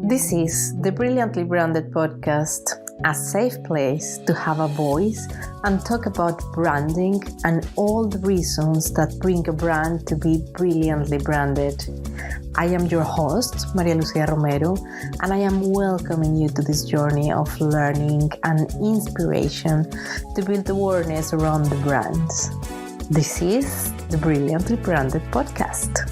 This is the Brilliantly Branded podcast, a safe place to have a voice and talk about branding and all the reasons that bring a brand to be brilliantly branded. I am your host, Maria Lucia Romero, and I am welcoming you to this journey of learning and inspiration to build awareness around the brands. This is the Brilliantly Branded podcast.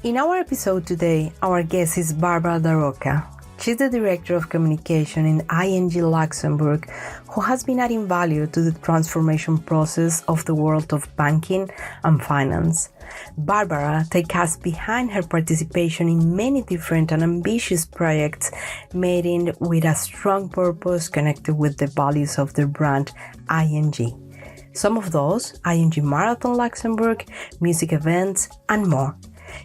In our episode today, our guest is Bárbara Daroca. She's the Director of Communication in ING Luxembourg, who has been adding value to the transformation process of the world of banking and finance. Bárbara takes us behind her participation in many different and ambitious projects made in with a strong purpose connected with the values of the brand ING. Some of those, ING Marathon Luxembourg, music events, and more.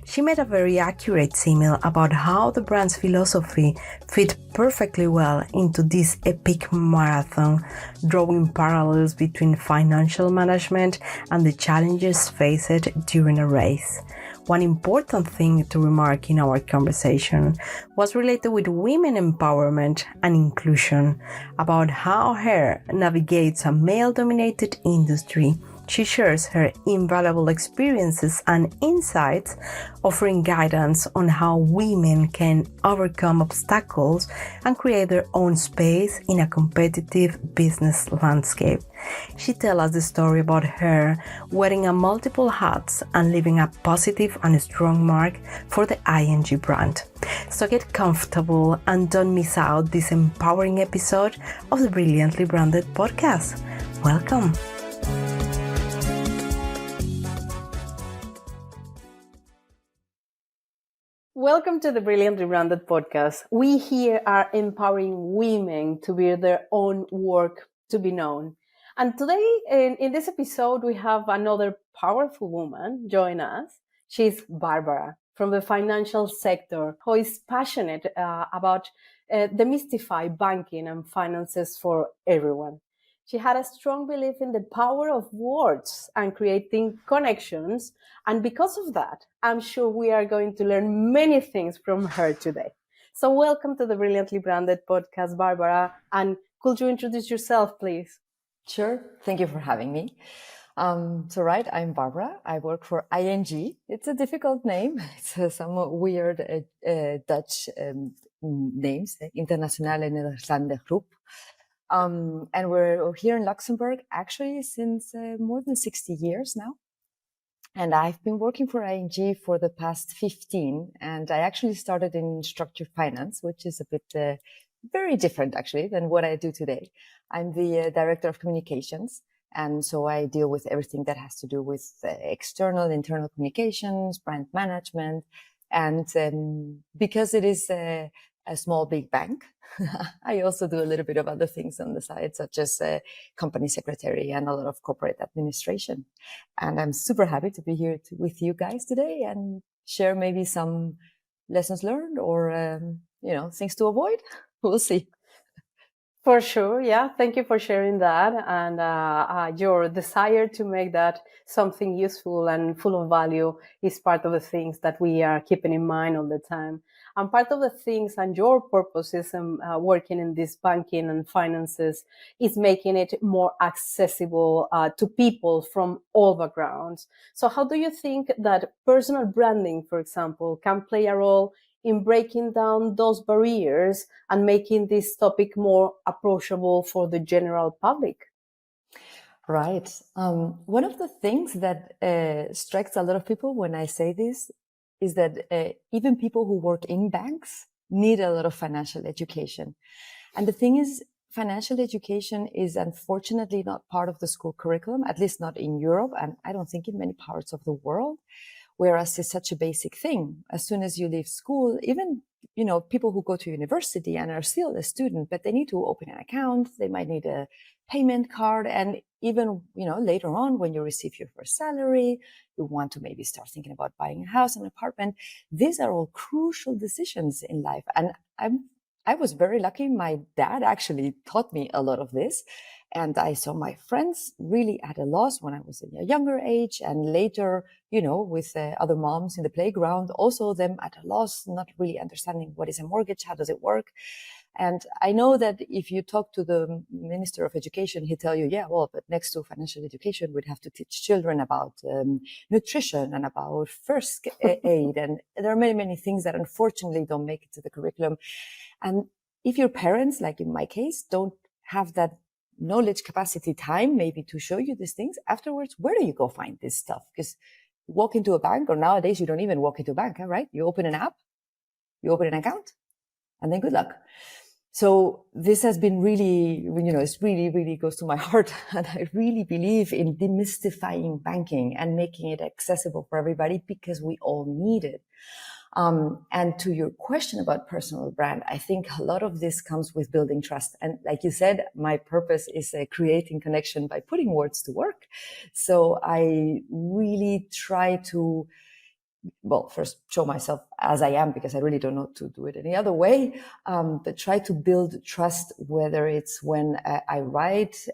She made a very accurate email about how the brand's philosophy fit perfectly well into this epic marathon, drawing parallels between financial management and the challenges faced during a race. One important thing to remark in our conversation was related with women empowerment and inclusion, about how her navigates a male-dominated industry. She shares her invaluable experiences and insights, offering guidance on how women can overcome obstacles and create their own space in a competitive business landscape. She tells us the story about her wearing a multiple hats and leaving a positive and strong mark for the ING brand. So get comfortable and don't miss out this empowering episode of the Brilliantly Branded podcast. Welcome. Welcome to the Brilliantly Branded podcast. We here are empowering women to be their own work to be known. And today, in this episode, we have another powerful woman join us. She's Bárbara from the financial sector, who is passionate about demystify banking and finances for everyone. She had a strong belief in the power of words and creating connections. And because of that, I'm sure we are going to learn many things from her today. So welcome to the Brilliantly Branded podcast, Bárbara. And could you introduce yourself, please? Sure. Thank you for having me. I'm Bárbara. I work for ING. It's a difficult name. It's some weird Dutch names, Internationale Nederlanden Groep. And we're here in Luxembourg actually since more than 60 years now. And I've been working for ING for the past 15. And I actually started in structured finance, which is a bit very different actually than what I do today. I'm the Director of Communications. And so I deal with everything that has to do with external, internal communications, brand management. And because it is a small, big bank, I also do a little bit of other things on the side, such as company secretary and a lot of corporate administration. And I'm super happy to be here with you guys today and share maybe some lessons learned or, things to avoid. We'll see. For sure. Yeah. Thank you for sharing that. And your desire to make that something useful and full of value is part of the things that we are keeping in mind all the time. And part of the things and your purpose is working in this banking and finances is making it more accessible to people from all backgrounds. So how do you think that personal branding, for example, can play a role in breaking down those barriers and making this topic more approachable for the general public? Right. One of the things that strikes a lot of people when I say this is that even people who work in banks need a lot of financial education. And the thing is, financial education is unfortunately not part of the school curriculum, at least not in Europe, and I don't think in many parts of the world. Whereas it's such a basic thing. As soon as you leave school, even, people who go to university and are still a student, but they need to open an account. They might need a payment card. And even, later on when you receive your first salary, you want to maybe start thinking about buying a house, an apartment. These are all crucial decisions in life. And I was very lucky. My dad actually taught me a lot of this. And I saw my friends really at a loss when I was in a younger age, and later, with other moms in the playground, also them at a loss, not really understanding what is a mortgage, how does it work. And I know that if you talk to the Minister of Education, he'll tell you, yeah, well, but next to financial education, we'd have to teach children about nutrition and about first aid. And there are many, many things that unfortunately don't make it to the curriculum. And if your parents, like in my case, don't have that knowledge, capacity, time, maybe to show you these things afterwards, where do you go find this stuff? Because you walk into a bank, or nowadays you don't even walk into a bank, right? You open an app, you open an account, and then good luck. So this has been really, it's really, really goes to my heart. And I really believe in demystifying banking and making it accessible for everybody, because we all need it. And to your question about personal brand, I think a lot of this comes with building trust. And like you said, my purpose is creating connection by putting words to work. So I really try to, first show myself as I am, because I really don't know to do it any other way. But try to build trust, whether it's when I write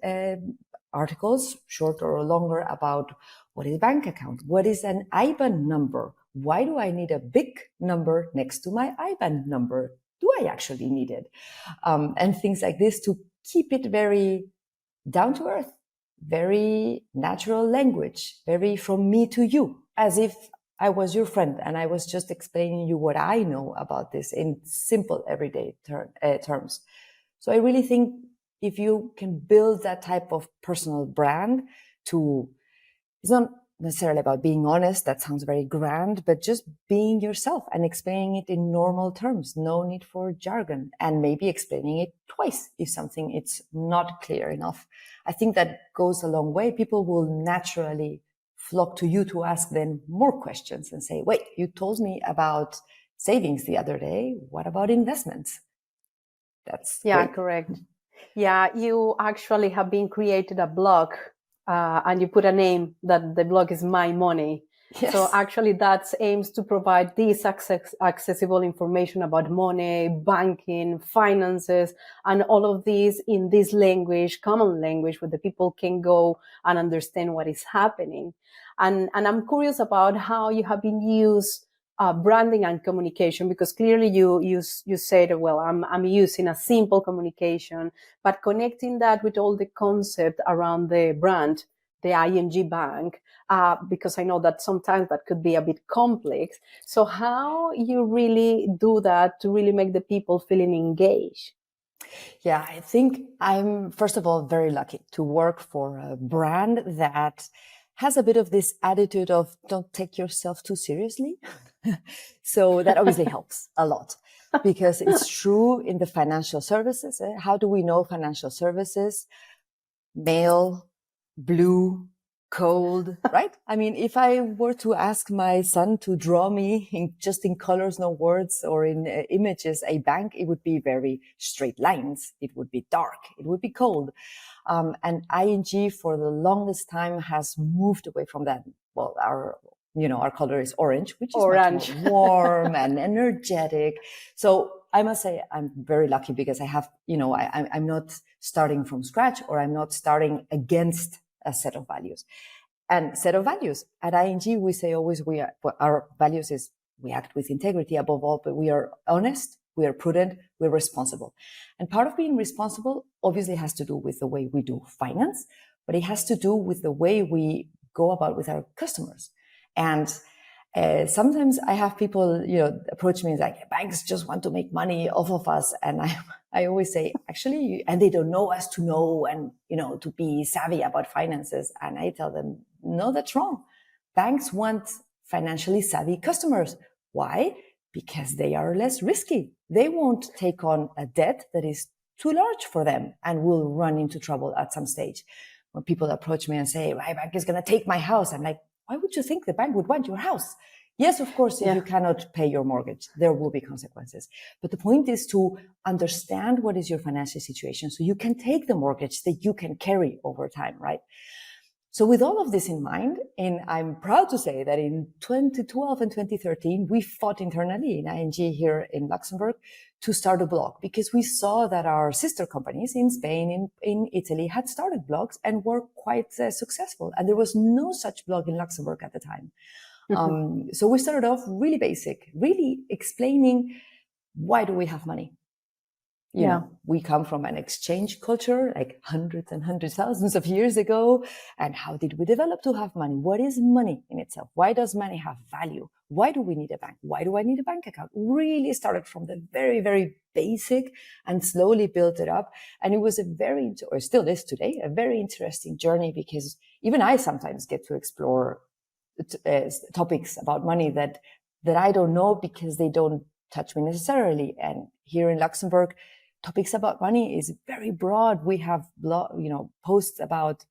articles, shorter or longer, about what is a bank account, what is an IBAN number, why do I need a big number next to my IBAN number? Do I actually need it? And things like this, to keep it very down to earth, very natural language, very from me to you, as if I was your friend and I was just explaining you what I know about this in simple everyday terms. So I really think if you can build that type of personal brand, it's not necessarily about being honest, that sounds very grand, but just being yourself and explaining it in normal terms, no need for jargon, and maybe explaining it twice if something it's not clear enough. I think that goes a long way. People will naturally flock to you to ask then more questions and say, wait, you told me about savings the other day. What about investments? That's great. Correct. Yeah, you actually have been created a blog and you put a name that the blog is My Money. Yes. So actually that aims to provide this accessible information about money, banking, finances, and all of these in this language, common language, where the people can go and understand what is happening. And I'm curious about how you have been used branding and communication, because clearly you said, well, I'm using a simple communication, but connecting that with all the concept around the brand, the ING Bank, because I know that sometimes that could be a bit complex. So how you really do that to really make the people feeling engaged? Yeah, I think I'm, first of all, very lucky to work for a brand that has a bit of this attitude of don't take yourself too seriously. So that obviously helps a lot, because it's true in the financial services. How do we know financial services? Male, blue, cold, right? I mean, if I were to ask my son to draw me just in colors, no words, or in images, a bank, it would be very straight lines. It would be dark. It would be cold. And ING for the longest time has moved away from that. Well, our color is orange, which is much more warm and energetic. So I must say I'm very lucky, because I have, I'm not starting from scratch, or I'm not starting against a set of values. And set of values at ING, we say always our values is we act with integrity above all, but we are honest, we are prudent, we're responsible. And part of being responsible obviously has to do with the way we do finance, but it has to do with the way we go about with our customers. And sometimes I have people, approach me and like, banks just want to make money off of us. And I always say, actually, and they don't know us to know and, to be savvy about finances. And I tell them, no, that's wrong. Banks want financially savvy customers. Why? Because they are less risky. They won't take on a debt that is too large for them and will run into trouble at some stage. When people approach me and say, my bank is going to take my house, I'm like, why would you think the bank would want your house? Yes, of course, if you cannot pay your mortgage, there will be consequences. But the point is to understand what is your financial situation so you can take the mortgage that you can carry over time, right? So with all of this in mind, and I'm proud to say that in 2012 and 2013, we fought internally in ING here in Luxembourg to start a blog, because we saw that our sister companies in Spain, in Italy had started blogs and were quite successful. And there was no such blog in Luxembourg at the time. So we started off really basic, really explaining, why do we have money? You know, we come from an exchange culture, like hundreds and hundreds, thousands of years ago. And how did we develop to have money? What is money in itself? Why does money have value? Why do we need a bank? Why do I need a bank account? Really started from the very, very basic and slowly built it up. And it was or still is today, a very interesting journey, because even I sometimes get to explore topics about money that I don't know, because they don't touch me necessarily. And here in Luxembourg, topics about money is very broad. We have, posts about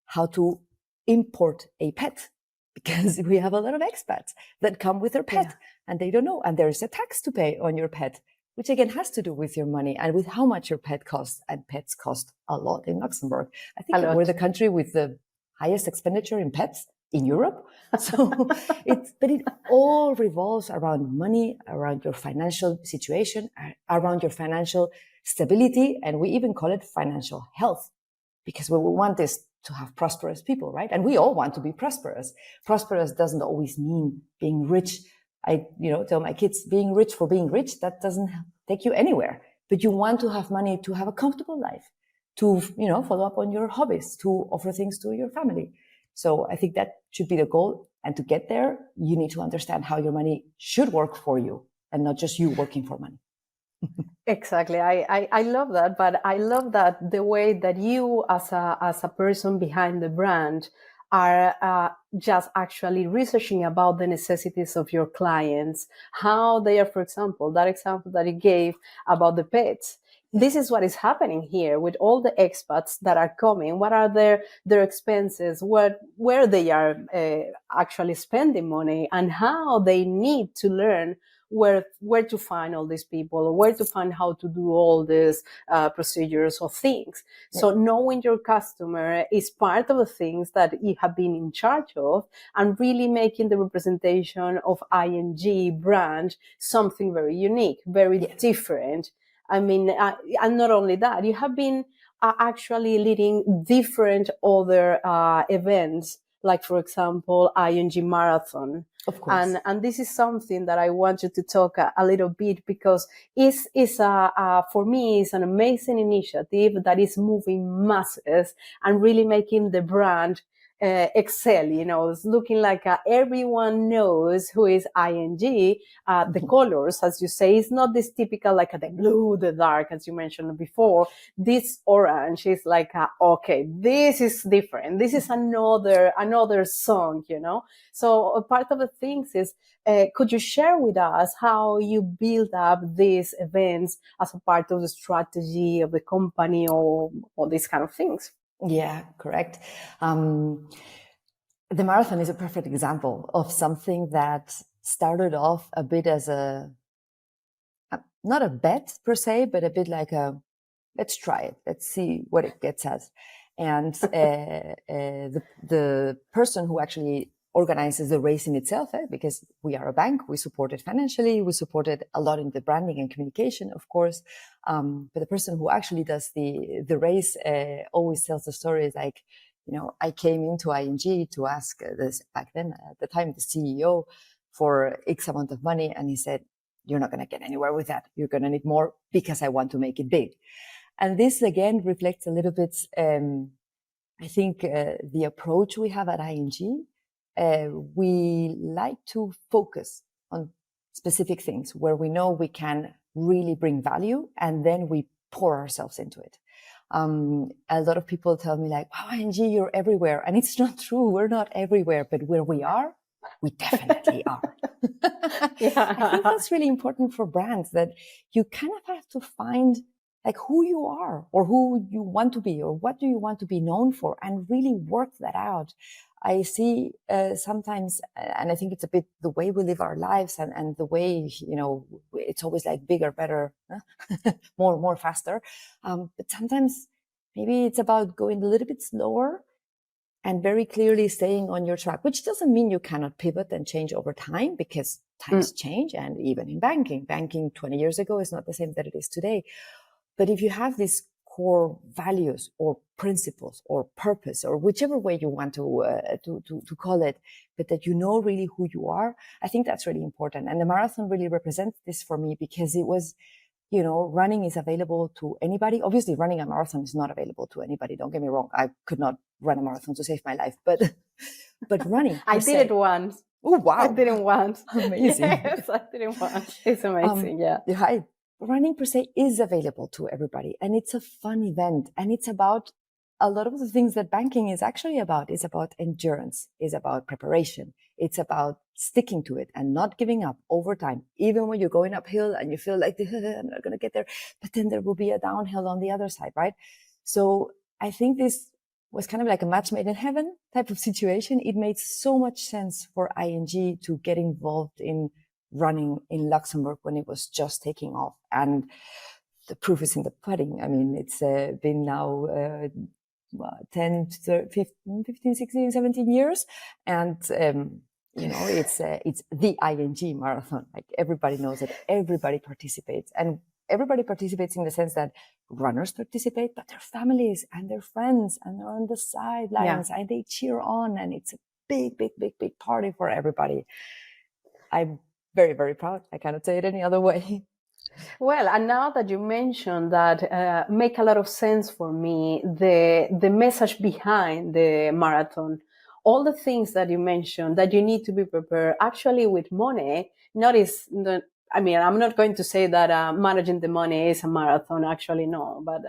how to import a pet, because we have a lot of expats that come with their pet and they don't know. And there's a tax to pay on your pet, which again has to do with your money and with how much your pet costs. And pets cost a lot in Luxembourg. I think we're the country with the highest expenditure in pets in Europe. So but it all revolves around money, around your financial situation, around your financial stability. And we even call it financial health, because we want this to have prosperous people, right? And we all want to be prosperous. Prosperous doesn't always mean being rich. I, tell my kids, being rich for being rich, that doesn't take you anywhere. But you want to have money to have a comfortable life, to, follow up on your hobbies, to offer things to your family. So I think that should be the goal. And to get there, you need to understand how your money should work for you and not just you working for money. Exactly. I love that, but I love that the way that you as a person behind the brand are just actually researching about the necessities of your clients, how they are, for example, that example that you gave about the pets. This is what is happening here with all the expats that are coming. What are their expenses? Where they are actually spending money, and how they need to learn where to find all these people, where to find how to do all these procedures or things. So knowing your customer is part of the things that you have been in charge of, and really making the representation of ING brand something very unique, very different. I mean, and not only that, you have been actually leading different other events, like, for example, ING Marathon. Of course. And this is something that I want you to talk a little bit, because for me, it's an amazing initiative that is moving masses and really making the brand excel. It's looking like everyone knows who is ING. The colors, as you say, is not this typical like the blue, the dark, as you mentioned before. This orange is like, okay, this is different. This is another song, So part of the things is, could you share with us how you build up these events as a part of the strategy of the company, or these kind of things? Yeah, correct. The marathon is a perfect example of something that started off a bit as not a bet per se, but a bit like let's try it. Let's see what it gets us. And the person who actually organizes the race in itself, because we are a bank, we support it financially, we support it a lot in the branding and communication, of course. But the person who actually does the race always tells the story like, I came into ING to ask this back then, at the time, the CEO for X amount of money. And he said, you're not going to get anywhere with that. You're going to need more, because I want to make it big. And this again reflects a little bit, I think, the approach we have at ING. We like to focus on specific things where we know we can really bring value, and then we pour ourselves into it. A lot of people tell me like, wow, ING, you're everywhere. And it's not true. We're not everywhere, but where we are, we definitely are. I think that's really important for brands, that you kind of have to find like who you are, or who you want to be, or what do you want to be known for, and really work that out. I see sometimes, and I think it's a bit the way we live our lives, and the way, it's always like bigger, better, more, faster. But sometimes maybe it's about going a little bit slower and very clearly staying on your track, which doesn't mean you cannot pivot and change over time, because times change. And even in banking 20 years ago is not the same that it is today. But if you have these core values or principles or purpose, or whichever way you want to call it, but that you know really who you are, I think that's really important. And the marathon really represents this for me, because it was, running is available to anybody. Obviously, running a marathon is not available to anybody. Don't get me wrong. I could not run a marathon to save my life, but running. I did it once. Oh, wow. I did it once. Amazing. Yes, I did it once. It's amazing. Yeah. Right. Running per se is available to everybody, and it's a fun event, and it's about a lot of the things that banking is actually about. It's about endurance, it's about preparation, it's about sticking to it and not giving up over time, even when you're going uphill and you feel like I'm not going to get there, but then there will be a downhill on the other side, right? So I think this was kind of like a match made in heaven type of situation. It made so much sense for ING to get involved in running in Luxembourg when it was just taking off. And the proof is in the pudding. I mean, it's been now 10, 15, 16, 17 years. And, it's the ING marathon. Like, everybody knows it. Everybody participates. And everybody participates in the sense that runners participate, but their families and their friends, and they're on the sidelines and they cheer on. And it's a big, big, big, big party for everybody. I'm very, very proud. I cannot say it any other way. Well, and now that you mentioned that, make a lot of sense for me, the message behind the marathon, all the things that you mentioned, that you need to be prepared actually with money. I'm not going to say that managing the money is a marathon, actually, no, but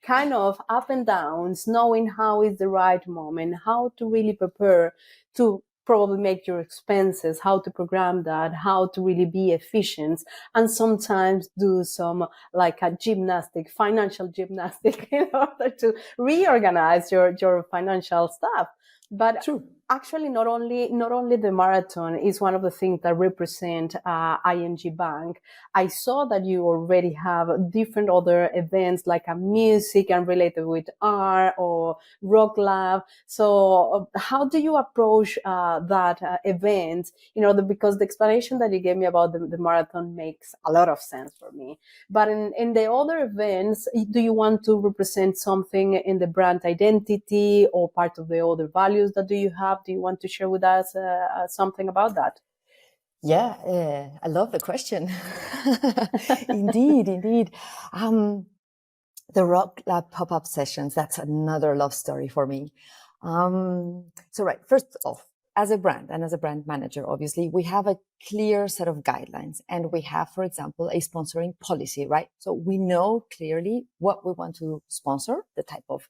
kind of up and downs, knowing how is the right moment, how to really prepare to probably make your expenses, how to program that, how to really be efficient, and sometimes do some like a financial gymnastic in order to reorganize your financial stuff. But True. Actually, not only the marathon is one of the things that represent ING Bank. I saw that you already have different other events like a music and related with art or rock lab. So how do you approach that event? Because the explanation that you gave me about the marathon makes a lot of sense for me. But in the other events, do you want to represent something in the brand identity or part of the other values that do you have? Do you want to share with us something about that? Yeah, I love the question. Indeed. The Rock Lab pop-up sessions, that's another love story for me. First off, as a brand and as a brand manager, obviously, we have a clear set of guidelines, and we have, for example, a sponsoring policy, right? So we know clearly what we want to sponsor, the type of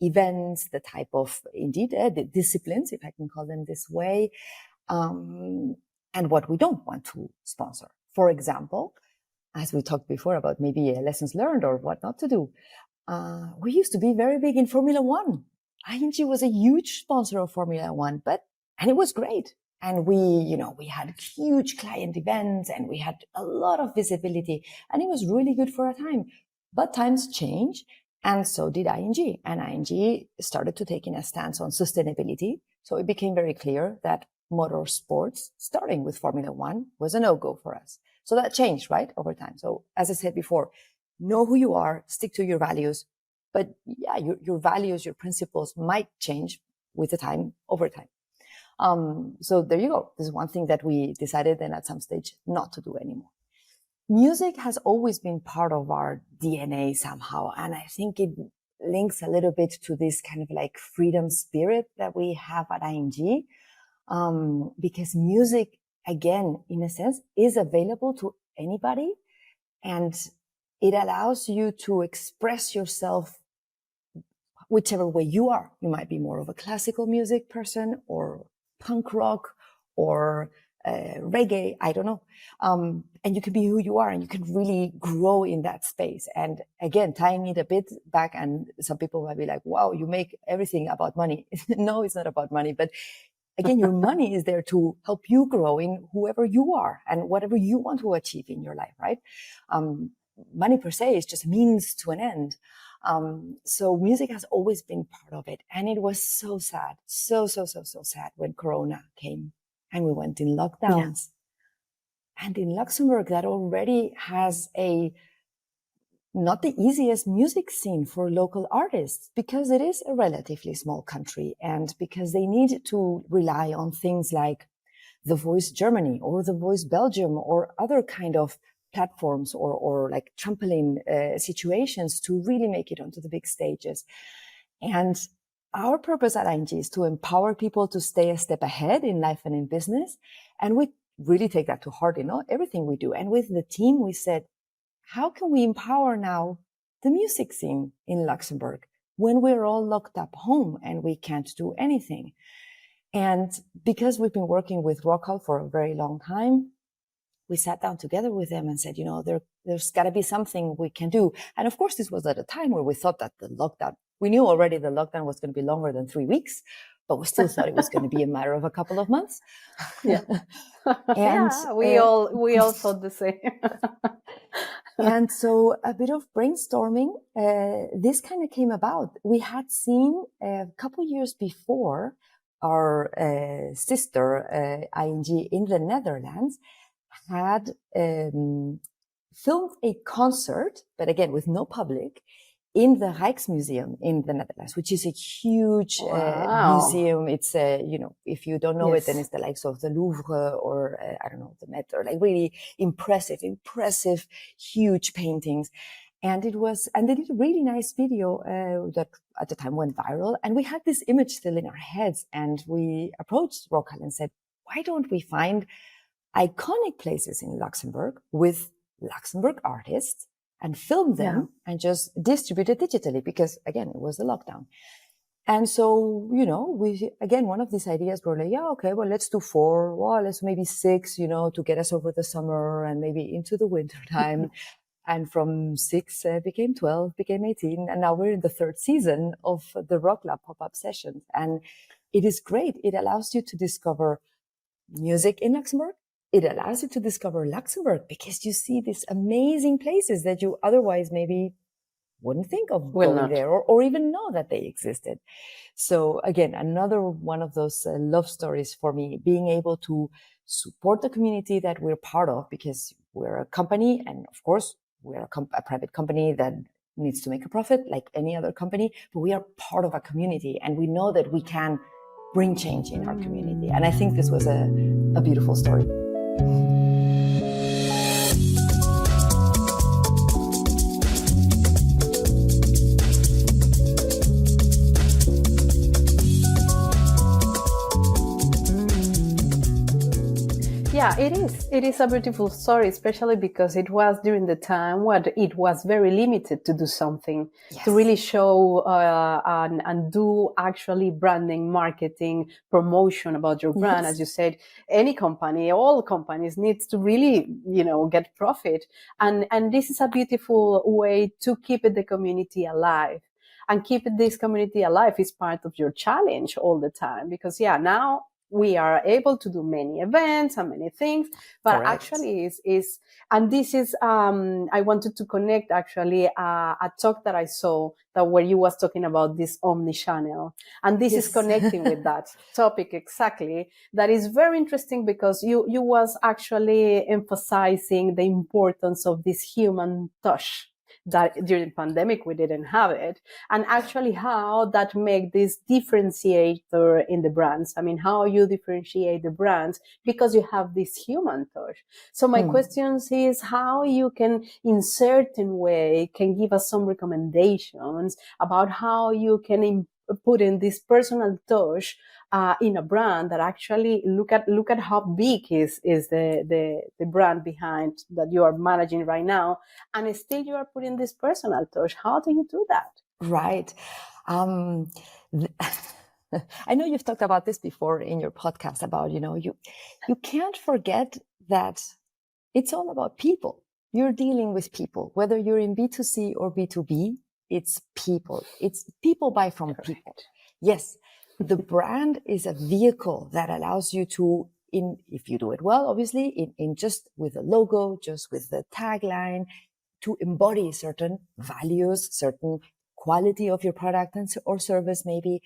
events, the type of, the disciplines, if I can call them this way, and what we don't want to sponsor. For example, as we talked before about maybe lessons learned or what not to do, we used to be very big in Formula One. ING was a huge sponsor of Formula One, and it was great. And we had huge client events, and we had a lot of visibility, and it was really good for a time. But times change, and so did ING. And ING started to take in a stance on sustainability. So it became very clear that motorsports, starting with Formula One, was a no-go for us. So that changed, right, over time. So as I said before, know who you are, stick to your values. But yeah, your values, your principles might change with the time, over time. So there you go. This is one thing that we decided then at some stage not to do anymore. Music has always been part of our DNA somehow. And I think it links a little bit to this kind of like freedom spirit that we have at ING. Because music, again, in a sense, is available to anybody, and it allows you to express yourself whichever way you are. You might be more of a classical music person, or punk rock, or reggae, I don't know. And you can be who you are, and you can really grow in that space. And again, tying it a bit back, and some people might be like, wow, you make everything about money. No, it's not about money, but again, your money is there to help you grow in whoever you are and whatever you want to achieve in your life, right? Money per se is just a means to an end. So music has always been part of it. And it was so sad, so sad when Corona came and we went in lockdowns. Yeah. And in Luxembourg, that already has not the easiest music scene for local artists, because it is a relatively small country and because they need to rely on things like The Voice Germany or The Voice Belgium or other kind of platforms or like trampoline situations to really make it onto the big stages. And our purpose at ING is to empower people to stay a step ahead in life and in business. And we really take that to heart in everything we do. And with the team, we said, how can we empower now the music scene in Luxembourg when we're all locked up home and we can't do anything? And because we've been working with Rockall for a very long time, we sat down together with them and said, there's got to be something we can do. And of course, this was at a time where we thought that we knew already the lockdown was going to be longer than 3 weeks, but we still thought it was going to be a matter of a couple of months. Yeah. And we all thought the same. And so a bit of brainstorming, this kind of came about. We had seen a couple years before our sister ING in the Netherlands had filmed a concert, but again with no public, in the Rijksmuseum in the Netherlands, which is a huge museum. It's if you don't know it, then it's the likes of the Louvre or the Met, or like really impressive, huge paintings. And they did a really nice video that at the time went viral. And we had this image still in our heads. And we approached Rockall and said, why don't we find iconic places in Luxembourg with Luxembourg artists and film them and just distribute it digitally? Because again, it was a lockdown. And so, one of these ideas were like, let's do 4. Well, let's maybe 6, to get us over the summer and maybe into the winter time. And from 6 became 12, became 18. And now we're in the 3rd season of the Rock Lab pop-up sessions. And it is great. It allows you to discover music in Luxembourg. It allows you to discover Luxembourg because you see these amazing places that you otherwise maybe wouldn't think of going there or even know that they existed. So again, another one of those love stories for me, being able to support the community that we're part of, because we're a company and of course we're a private company that needs to make a profit like any other company, but we are part of a community and we know that we can bring change in our community. And I think this was a beautiful story. Yeah, it is. It is a beautiful story, especially because it was during the time when it was very limited to do something, to really show and do actually branding, marketing, promotion about your brand. As you said, any company, all companies needs to really, get profit. And this is a beautiful way to keep the community alive. And keep this community alive is part of your challenge all the time, because now we are able to do many events and many things, but Correct. Actually and this is, I wanted to connect actually a talk that I saw where you was talking about this omni-channel. And this is connecting with that topic exactly. That is very interesting because you was actually emphasizing the importance of this human touch that during the pandemic we didn't have it, and actually how that make this differentiator in the brands. I mean, how you differentiate the brands because you have this human touch. So my questions is how you can, in certain way, can give us some recommendations about how you can put in this personal touch in a brand that actually look at how big is the brand behind that you are managing right now, and still you are putting this personal touch. How do you do that? Right. I know you've talked about this before in your podcast about, you can't forget that it's all about people. You're dealing with people, whether you're in B2C or B2B, it's people. It's people buy from Correct. People. Yes. The brand is a vehicle that allows you to, if you do it well, obviously, in just with the logo, just with the tagline, to embody certain values, certain quality of your product or service maybe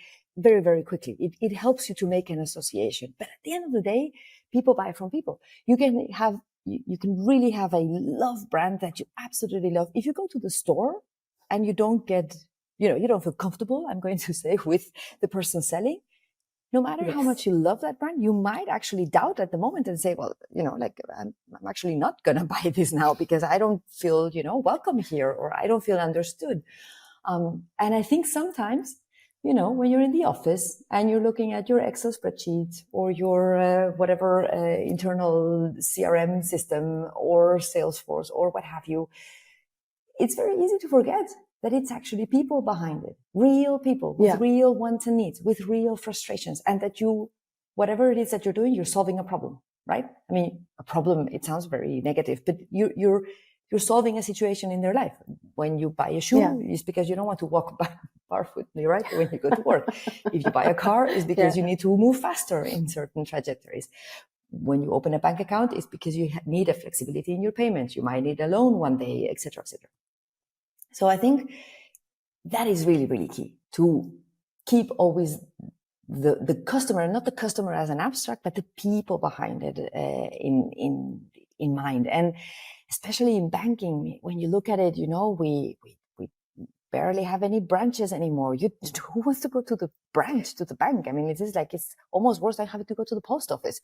very, very quickly. It helps you to make an association. But at the end of the day, people buy from people. You can really have a love brand that you absolutely love. If you go to the store and you don't get, you don't feel comfortable, I'm going to say, with the person selling, no matter how much you love that brand, you might actually doubt at the moment and say, well, I'm actually not going to buy this now because I don't feel, welcome here, or I don't feel understood. And I think sometimes, when you're in the office and you're looking at your Excel spreadsheet or your whatever internal CRM system or Salesforce or what have you, it's very easy to forget that it's actually people behind it, real people with real wants and needs, with real frustrations, and that whatever it is that you're doing, you're solving a problem, right? I mean, a problem, it sounds very negative, but you're solving a situation in their life. When you buy a shoe, it's because you don't want to walk barefoot, right? When you go to work. If you buy a car, it's because you need to move faster in certain trajectories. When you open a bank account, it's because you need a flexibility in your payments. You might need a loan one day, etc., etc. So I think that is really, really key, to keep always the customer, not the customer as an abstract, but the people behind it in mind. And especially in banking, when you look at it, we barely have any branches anymore. Who wants to go to the branch, to the bank? I mean, it's almost worse than having to go to the post office.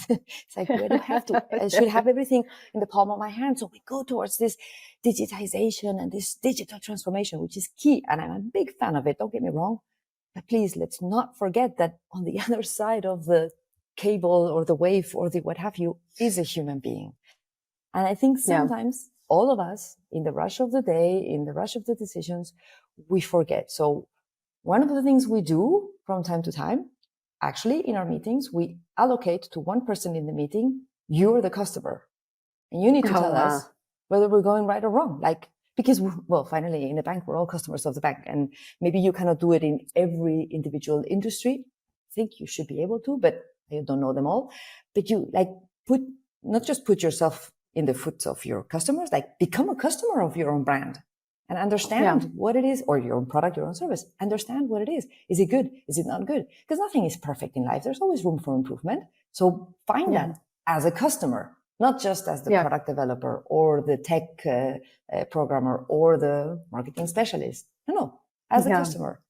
It's like, I don't have to. I should have everything in the palm of my hand. So we go towards this digitization and this digital transformation, which is key. And I'm a big fan of it. Don't get me wrong. But please, let's not forget that on the other side of the cable or the wave or the what have you is a human being. And I think sometimes all of us, in the rush of the day, in the rush of the decisions, we forget. So one of the things we do from time to time, actually in our meetings, we allocate to one person in the meeting, you're the customer. And you need to tell us whether we're going right or wrong. Because, finally, in the bank, we're all customers of the bank. And maybe you cannot do it in every individual industry. I think you should be able to, but I don't know them all. But you not just put yourself in the foot of your customers, become a customer of your own brand and understand what it is, or your own product, your own service. Understand what it is. Is it good? Is it not good? Because nothing is perfect in life. There's always room for improvement. So find that as a customer, not just as the product developer or the tech programmer or the marketing specialist. No, as a customer,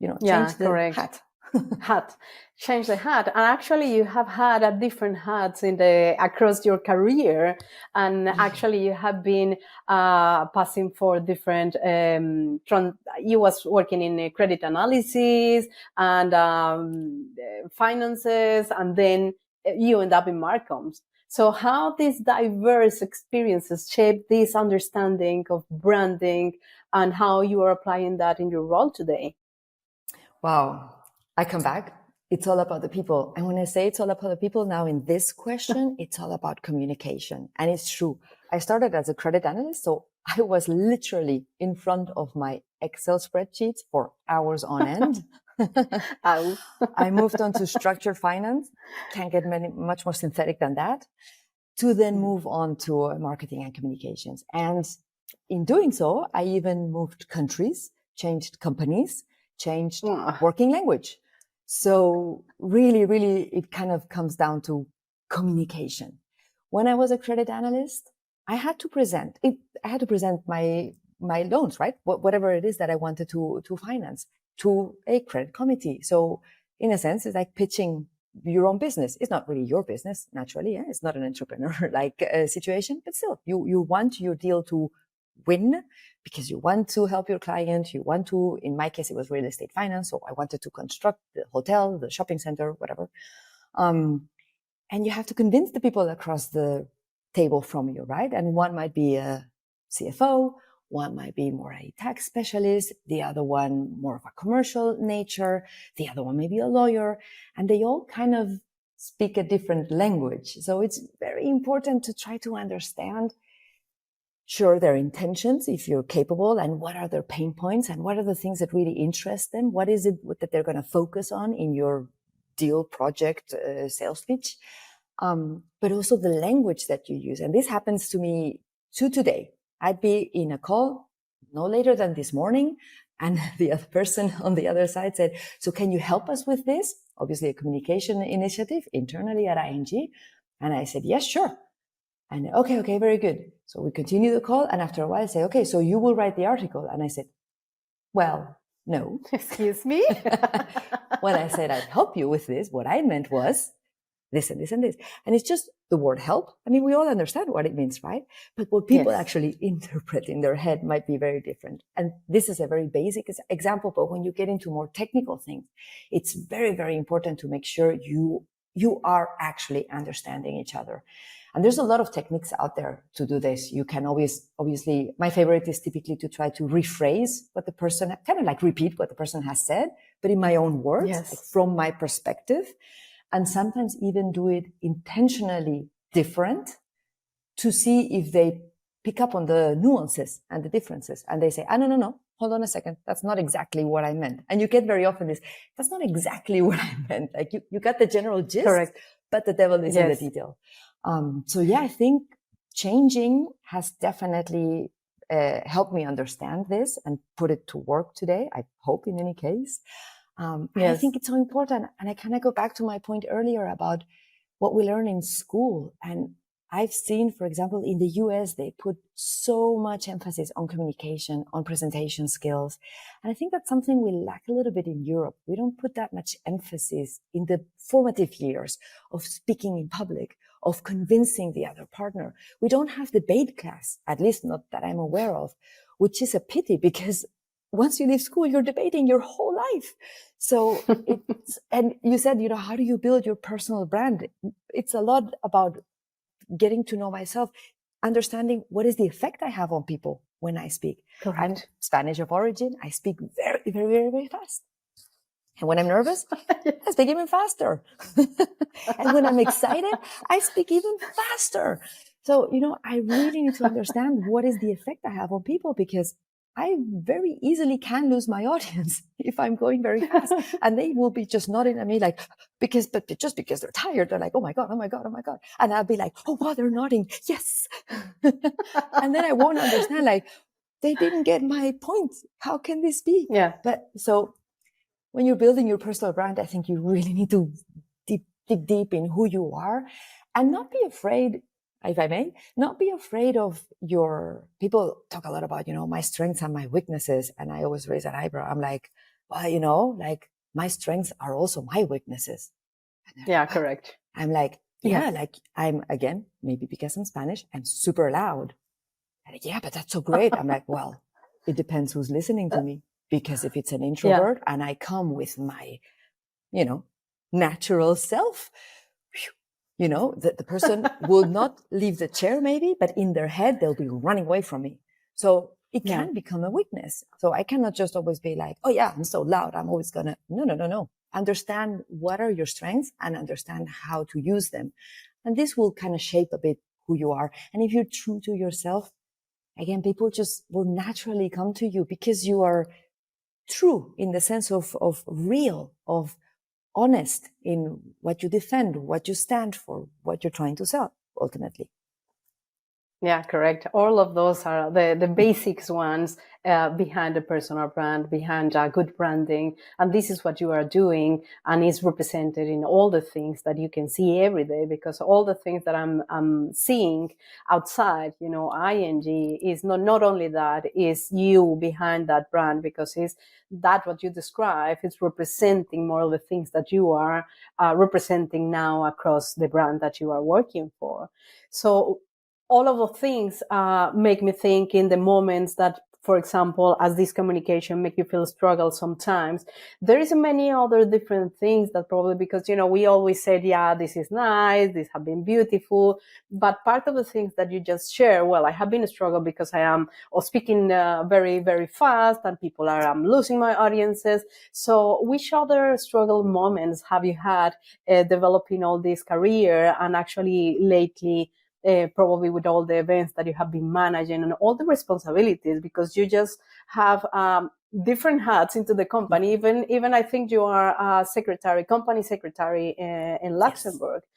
change the hat. Change the hat. And actually you have had a different hats across your career, and actually you have been passing for different you was working in credit analysis and finances, and then you end up in Marcoms. So how these diverse experiences shape this understanding of branding and how you are applying that in your role today? Wow. I come back. It's all about the people. And when I say it's all about the people now in this question, it's all about communication. And it's true. I started as a credit analyst. So I was literally in front of my Excel spreadsheets for hours on end. I moved on to structured finance. Can't get much more synthetic than that. To then move on to marketing and communications. And in doing so, I even moved countries, changed companies, changed working language. So really, really, it kind of comes down to communication. When I was a credit analyst, I had to present my loans, right? Whatever it is that I wanted to finance to a credit committee. So in a sense, it's like pitching your own business. It's not really your business, naturally. Yeah? It's not an entrepreneur-like situation, but still, you want your deal to win because you want to help your client. You want to, in my case, it was real estate finance. So I wanted to construct the hotel, the shopping center, whatever. And you have to convince the people across the table from you, right? And one might be a CFO, one might be more a tax specialist, the other one more of a commercial nature, the other one may be a lawyer, and they all kind of speak a different language. So it's very important to try to understand, sure, their intentions, if you're capable, and what are their pain points, and what are the things that really interest them? What is it that they're going to focus on in your deal, project, sales pitch? But also the language that you use. And this happens to me today. I'd be in a call no later than this morning, And the other person on the other side said, so can you help us with this? Obviously a communication initiative internally at ING. And I said, yes, sure. And okay, very good. So we continue the call. And after a while I say, okay, so you will write the article. And I said, well, no. Excuse me? When I said I'd help you with this, what I meant was this and this and this. And it's just the word help. I mean, we all understand what it means, right? But what people actually interpret in their head might be very different. And this is a very basic example, but when you get into more technical things, it's very, very important to make sure you are actually understanding each other. And there's a lot of techniques out there to do this. You can obviously, my favorite is typically to try to rephrase what the person, kind of like repeat what the person has said, but in my own words, like from my perspective. And sometimes even do it intentionally different to see if they pick up on the nuances and the differences. And they say, no, hold on a second. That's not exactly what I meant. And you get very often this, that's not exactly what I meant. Like you got the general gist, correct, but the devil is in the detail. So yeah, I think changing has definitely helped me understand this and put it to work today. I hope in any case. I think it's so important. And I kind of go back to my point earlier about what we learn in school. And I've seen, for example, in the US, they put so much emphasis on communication, on presentation skills. And I think that's something we lack a little bit in Europe. We don't put that much emphasis in the formative years of speaking in public, of convincing the other partner. We don't have debate class, at least not that I'm aware of, which is a pity because once you leave school, you're debating your whole life. So and you said, how do you build your personal brand? It's a lot about getting to know myself, understanding what is the effect I have on people when I speak. Correct. I'm Spanish of origin. I speak very, very, very, very fast. And when I'm nervous, I speak even faster. And when I'm excited, I speak even faster. So, I really need to understand what is the effect I have on people because I very easily can lose my audience if I'm going very fast. And they will be just nodding at me like, just because they're tired, they're like, oh my God. And I'll be like, oh wow, they're nodding. Yes. And then I won't understand, like, they didn't get my point. How can this be? Yeah. But so when you're building your personal brand, I think you really need to dig deep in who you are and not be afraid, if I may, not be afraid of people talk a lot about, my strengths and my weaknesses. And I always raise an eyebrow. I'm like, well, like my strengths are also my weaknesses. Yeah, correct. I'm like, like I'm, again, maybe because I'm Spanish, I'm super loud. And like, yeah, but that's so great. I'm like, well, it depends who's listening to me. Because if it's an introvert and I come with my, natural self, the person will not leave the chair maybe, but in their head, they'll be running away from me. So it can become a weakness. So I cannot just always be like, oh yeah, I'm so loud. I'm always gonna, no. Understand what are your strengths and understand how to use them. And this will kind of shape a bit who you are. And if you're true to yourself, again, people just will naturally come to you because you are true in the sense of real, of honest in what you defend, what you stand for, what you're trying to sell, ultimately. Yeah, correct. All of those are the basics ones behind a personal brand, behind good branding. And this is what you are doing and is represented in all the things that you can see every day, because all the things that I'm seeing outside, ING is not only that, is you behind that brand, because it's that what you describe, it's representing more of the things that you are representing now across the brand that you are working for. So all of the things make me think in the moments that, for example, as this communication make you feel struggle sometimes, there is many other different things that probably, because, we always said, yeah, this is nice, this have been beautiful. But part of the things that you just share, well, I have been a struggle because I am speaking very, very fast and people I'm losing my audiences. So which other struggle moments have you had developing all this career and actually lately, probably with all the events that you have been managing and all the responsibilities, because you just have different hats into the company. Even I think you are a company secretary in Luxembourg. Yes.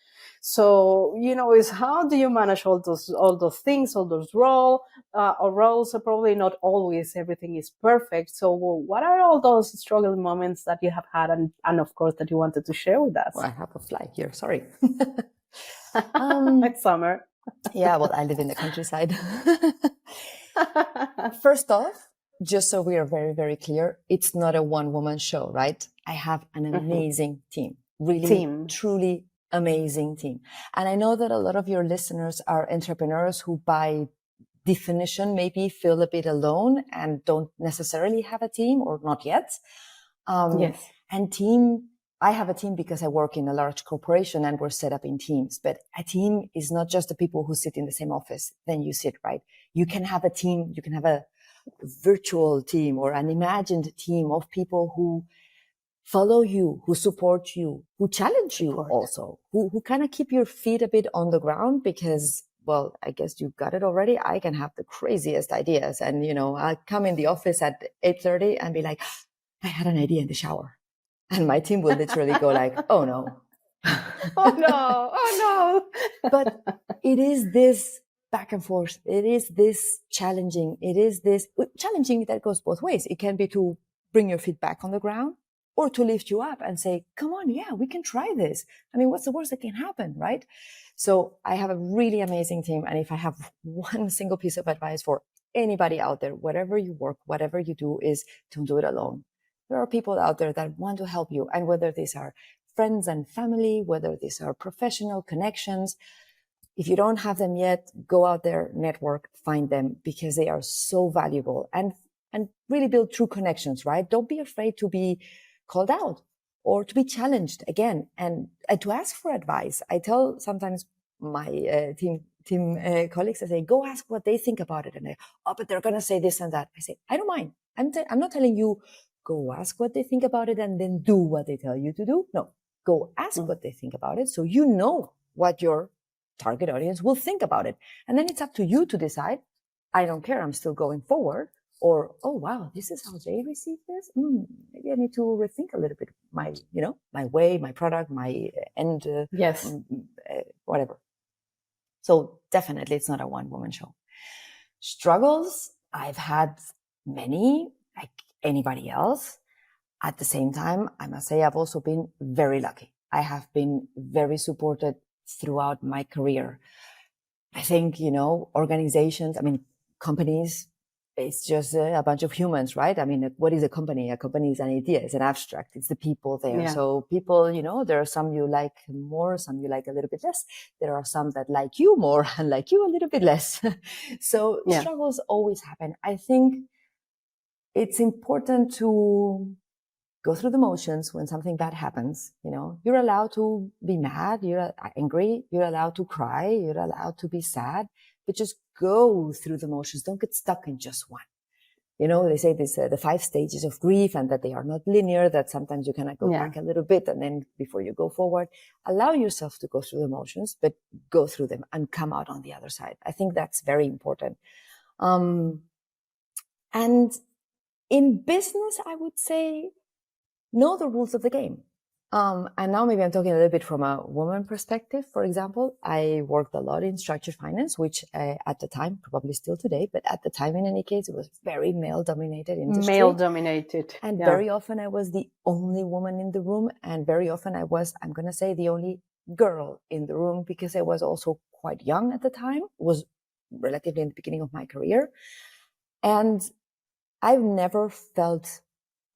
So, is how do you manage all those things, all those roles? So probably not always everything is perfect. So what are all those struggling moments that you have had, and of course that you wanted to share with us? Well, I have a fly here. Sorry. It's summer. Yeah, well, I live in the countryside. First off, just so we are very, very clear, it's not a one-woman show, right? I have an amazing team, really, truly amazing team. And I know that a lot of your listeners are entrepreneurs who, by definition, maybe feel a bit alone and don't necessarily have a team, or not yet. Yes. And team, I have a team because I work in a large corporation and we're set up in teams. But a team is not just the people who sit in the same office. Then you sit, right? You can have a team, you can have a virtual team or an imagined team of people who follow you, who support you, who challenge you also, who kind of keep your feet a bit on the ground because, well, I guess you got it already. I can have the craziest ideas. And, I come in the office at 8:30 and be like, I had an idea in the shower. And my team will literally go like, oh no. Oh no, oh no. But it is this back and forth. It is this challenging. It is this challenging that goes both ways. It can be to bring your feet back on the ground or to lift you up and say, come on, yeah, we can try this. I mean, what's the worst that can happen, right? So I have a really amazing team. And if I have one single piece of advice for anybody out there, whatever you work, whatever you do, is don't do it alone. There are people out there that want to help you. And whether these are friends and family, whether these are professional connections, if you don't have them yet, go out there, network, find them, because they are so valuable, and really build true connections, right? Don't be afraid to be called out or to be challenged again, and to ask for advice. I tell sometimes my team colleagues, I say, go ask what they think about it. And they, oh, but they're going to say this and that. I say, I don't mind. I'm not telling you, go ask what they think about it and then do what they tell you to do. No, go ask what they think about it so you know what your target audience will think about it. And then it's up to you to decide, I don't care, I'm still going forward. Or, oh, wow, this is how they receive this? Maybe I need to rethink a little bit my way, my product, my end, whatever. So definitely it's not a one-woman show. Struggles, I've had many, like anybody else. At the same time, I must say I've also been very lucky. I have been very supported throughout my career. I think, organizations, companies, it's just a bunch of humans, right? I mean, what is a company? A company is an idea, it's an abstract, it's the people there. Yeah. So people, there are some you like more, some you like a little bit less. There are some that like you more and like you a little bit less. So struggles always happen. I think it's important to go through the motions when something bad happens. You're allowed to be mad, you're angry, you're allowed to cry, you're allowed to be sad, but just go through the motions. Don't get stuck in just one. They say this, the 5 stages of grief, and that they are not linear, that sometimes you kind of go back a little bit and then before you go forward, allow yourself to go through the motions, but go through them and come out on the other side. I think that's very important. And in business, I would say, know the rules of the game. And now maybe I'm talking a little bit from a woman perspective. For example, I worked a lot in structured finance, which at the time, probably still today, but at the time in any case, it was very male-dominated industry. Male-dominated. And very often I was the only woman in the room. And very often I was, I'm going to say, the only girl in the room, because I was also quite young at the time, was relatively in the beginning of my career. And I've never felt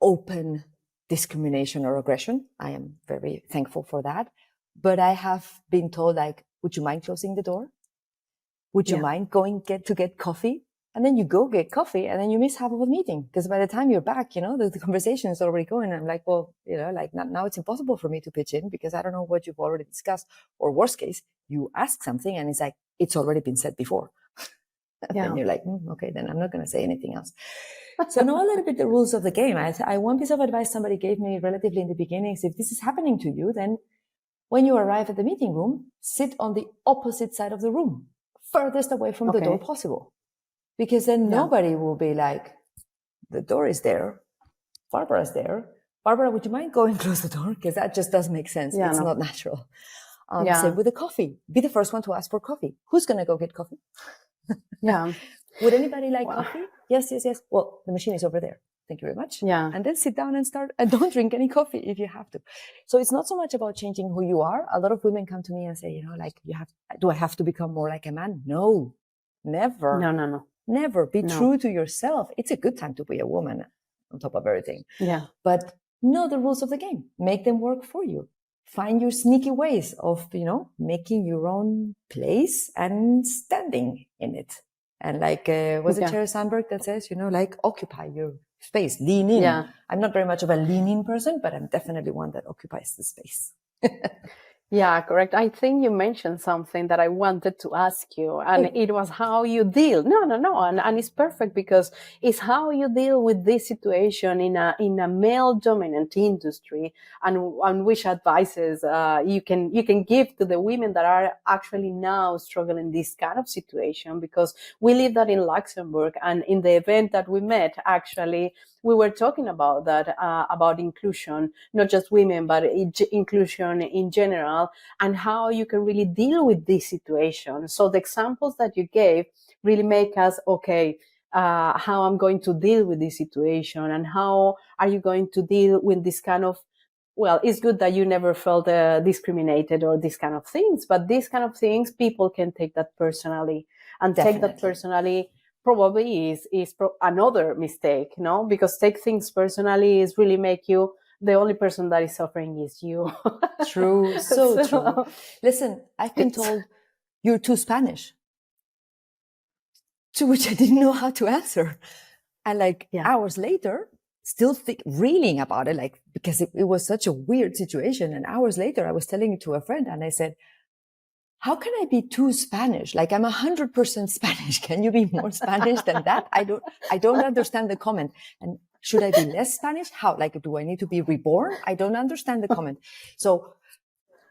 open discrimination or aggression. I am very thankful for that. But I have been told, like, would you mind closing the door? Would you mind going to get coffee? And then you go get coffee and then you miss half of the meeting, because by the time you're back, the conversation is already going. I'm like, well, now it's impossible for me to pitch in because I don't know what you've already discussed. Or worst case, you ask something and it's like, it's already been said before. And you're like, okay, then I'm not going to say anything else. So know a little bit the rules of the game. One piece of advice somebody gave me relatively in the beginning is, if this is happening to you, then when you arrive at the meeting room, sit on the opposite side of the room, furthest away from the door possible. Because then nobody will be like, the door is there, Barbara's there. Barbara, would you mind going close the door? Because that just doesn't make sense. It's not natural. Same with the coffee. Be the first one to ask for coffee. Who's going to go get coffee? Yeah. Would anybody like Wow. coffee? Yes. Well, the machine is over there. Thank you very much. Yeah. And then sit down and start, and don't drink any coffee if you have to. So it's not so much about changing who you are. A lot of women come to me and say, do I have to become more like a man? No, never. No. Never. Be No. true to yourself. It's a good time to be a woman on top of everything. Yeah. But know the rules of the game. Make them work for you. Find your sneaky ways of, making your own place and standing in it. And was it Sheryl Sandberg that says, occupy your space, lean in. Yeah. I'm not very much of a lean in person, but I'm definitely one that occupies the space. Yeah, correct. I think you mentioned something that I wanted to ask you, and it was how you deal. No. And it's perfect because it's how you deal with this situation in a male dominant industry, and which advices you can give to the women that are actually now struggling this kind of situation, because we live that in Luxembourg, and in the event that we met, actually, we were talking about that, about inclusion, not just women, but inclusion in general, and how you can really deal with this situation. So the examples that you gave really make us, how I'm going to deal with this situation, and how are you going to deal with this kind of, well, it's good that you never felt discriminated or these kind of things, but these kind of things, people can take that personally, and Definitely. take that personally probably is another mistake, no? Because take things personally is really make you, the only person that is suffering is you. True. So true. Listen, I've been told you're too Spanish, to which I didn't know how to answer. And hours later, still reeling about it, because it was such a weird situation. And hours later, I was telling it to a friend, and I said, how can I be too Spanish? I'm 100% Spanish. Can you be more Spanish than that? I don't understand the comment. And should I be less Spanish? How? Do I need to be reborn? I don't understand the comment. So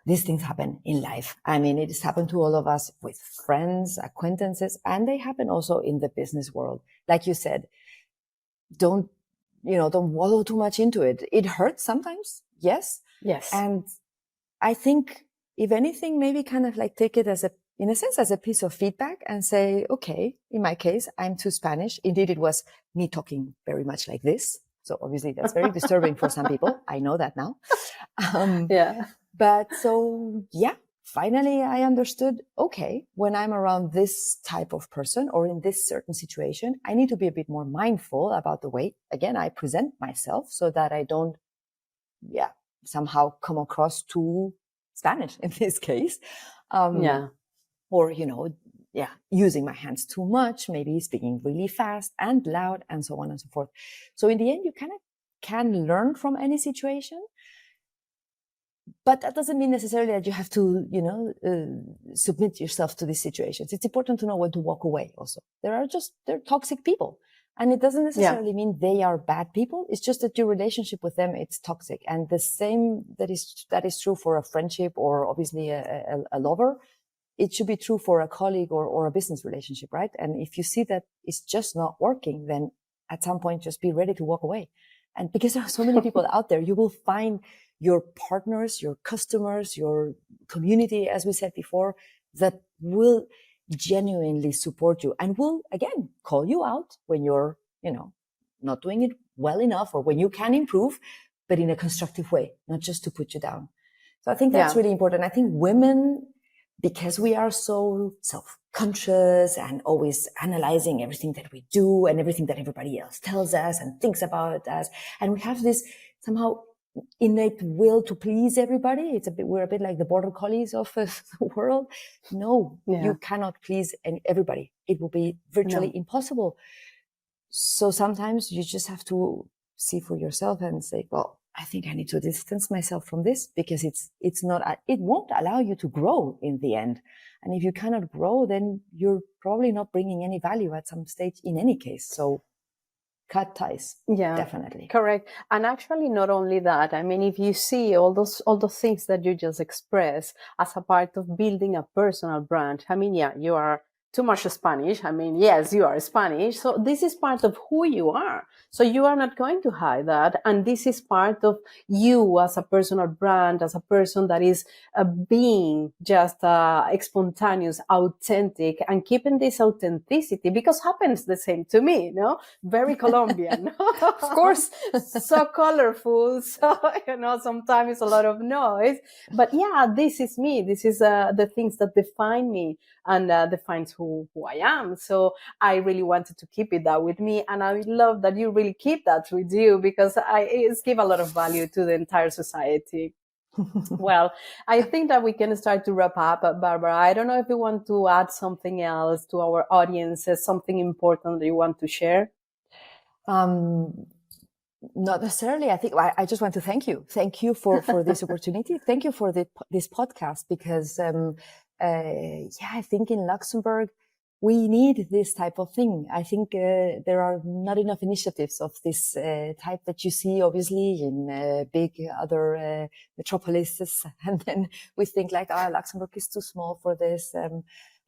these things happen in life. I mean, it has happened to all of us with friends, acquaintances, and they happen also in the business world. Like you said, don't wallow too much into it. It hurts sometimes. Yes. Yes. And I think, if anything, maybe kind of take it as a piece of feedback and say, okay, in my case, I'm too Spanish. Indeed, it was me talking very much like this. So obviously that's very disturbing for some people. I know that now. But finally I understood, okay, when I'm around this type of person or in this certain situation, I need to be a bit more mindful about the way, again, I present myself, so that I don't, somehow come across too Spanish in this case. Or, using my hands too much, maybe speaking really fast and loud, and so on and so forth. So in the end, you kind of can learn from any situation, but that doesn't mean necessarily that you have to, submit yourself to these situations. It's important to know when to walk away also. They're toxic people. And it doesn't necessarily mean they are bad people. It's just that your relationship with them, it's toxic. And the same that is true for a friendship, or obviously a lover. It should be true for a colleague or a business relationship, right? And if you see that it's just not working, then at some point, just be ready to walk away. And because there are so many people out there, you will find your partners, your customers, your community, as we said before, that will genuinely support you and will, again, call you out when you're, not doing it well enough, or when you can improve, but in a constructive way, not just to put you down. So I think that's really important. I think women, because we are so self-conscious and always analyzing everything that we do and everything that everybody else tells us and thinks about us, and we have this somehow innate will to please everybody. We're a bit like the border collies of the world. No, you cannot please everybody. It will be virtually impossible. So sometimes you just have to see for yourself and say, well, I think I need to distance myself from this, because it won't allow you to grow in the end. And if you cannot grow, then you're probably not bringing any value at some stage in any case. So cut ties. Definitely. Correct. And actually, not only that, I mean, if you see all those things that you just expressed as a part of building a personal brand, I mean, you are too much Spanish. I mean, yes, you are Spanish. So this is part of who you are. So you are not going to hide that. And this is part of you as a personal brand, as a person that is being just spontaneous, authentic, and keeping this authenticity, because happens the same to me, very Colombian. Of course. So colorful. So, sometimes it's a lot of noise. But yeah, this is me. This is the things that define me and defines who I am. So I really wanted to keep it that with me. And I love that you really keep that with you, because it's give a lot of value to the entire society. Well, I think that we can start to wrap up, Barbara. I don't know if you want to add something else to our audiences, something important that you want to share. Not necessarily. I think I just want to thank you. Thank you for this opportunity. Thank you for this podcast, because I think in Luxembourg we need this type of thing. I think there are not enough initiatives of this type that you see, obviously, in big other metropolises, and then we think like, Luxembourg is too small for this.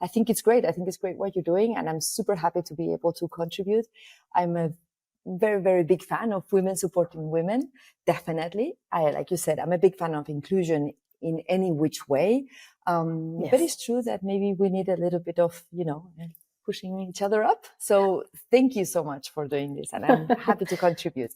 I think it's great. I think it's great what you're doing, and I'm super happy to be able to contribute. I'm a very, very big fan of women supporting women. Definitely. Like you said, I'm a big fan of inclusion in any which way. Yes. But it's true that maybe we need a little bit of, pushing each other up. So thank you so much for doing this, and I'm happy to contribute.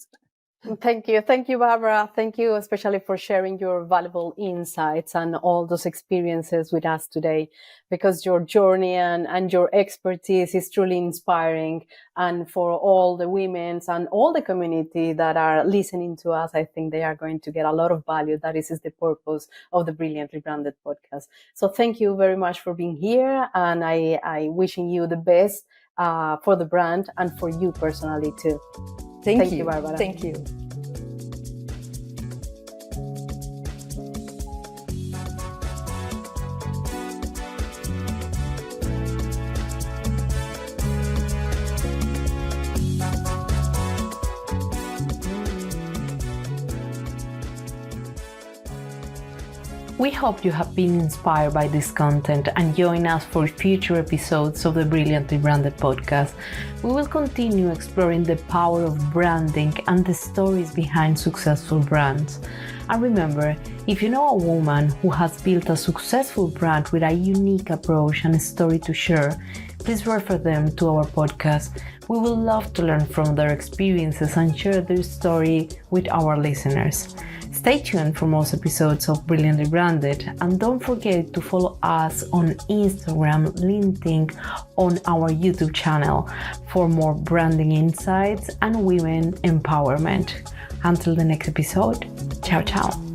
Thank you. Thank you, Barbara. Thank you especially for sharing your valuable insights and all those experiences with us today, because your journey and your expertise is truly inspiring. And for all the women and all the community that are listening to us, I think they are going to get a lot of value. That is the purpose of the Brilliantly Branded podcast. So thank you very much for being here. And I wishing you the best for the brand and for you personally too. Thank you, Barbara. Thank you. We hope you have been inspired by this content and join us for future episodes of the Brilliantly Branded podcast. We will continue exploring the power of branding and the stories behind successful brands. And remember, if you know a woman who has built a successful brand with a unique approach and a story to share, please refer them to our podcast. We would love to learn from their experiences and share their story with our listeners. Stay tuned for more episodes of Brilliantly Branded, and don't forget to follow us on Instagram, LinkedIn, on our YouTube channel for more branding insights and women empowerment. Until the next episode, ciao ciao.